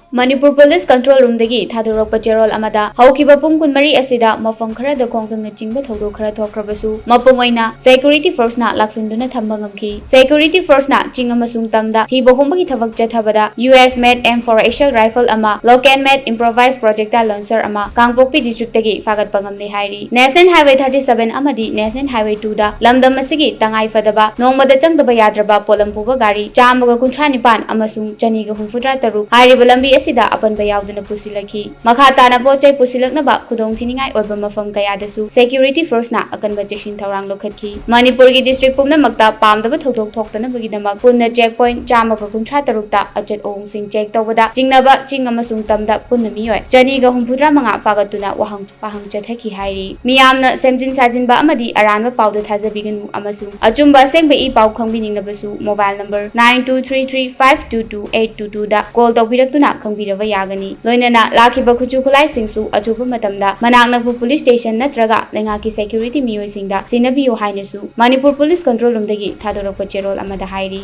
Manipur Police Control Room dagi thadorokpa cherol amada haukiba pung kunmari asida mafam kharada khongjangna chingba thodok khara thokrabasu mapung oina security force na laksinduna thamba ngamki security force na ching amasung tamda hi bohumbagi thabak chathabada US made M4 axial rifle ama local made improvised projectile launcher ama Kangpokpi district dagi fagatpa ngamle hairi National Highway 37 amadi National Highway 2 da lamdam asigi tangai fadaba nongmada changdaba yadraba polam puba gari chamaga kunthra nipan amasung chaniga humfudra taru hairiba lambi asida apanba yauduna pusilaki makhatana pochai pusilaknaba khudong thiningai oiba mafam kayadasu security force na akanba cheksin thawrang lokhatki Manipur gi district pumna makta pamdaba thodok thoktana bagidamak punna checkpoint chamaga kunthra tarukta achat ong sing check tawbada chingnaba ching amasung tamda punna miyoi chaniga humfudra manga fagatuna wahang pahang chathaki hairi miyamna semjin sajinba amadi aranba pawda thajabiganu amasung achumba sengba I paw khangbiningabasu mobile number 9233522822 da call tawbiraktuna khangbiraba yagani loinana lakiba Khutsu Khutlai singsu achuba matamda manaknapu police station natraga lengaki security miyoi singda sinabiyo hainasu Manipur Police Control Room dagi thadorokpa cherol amada hairi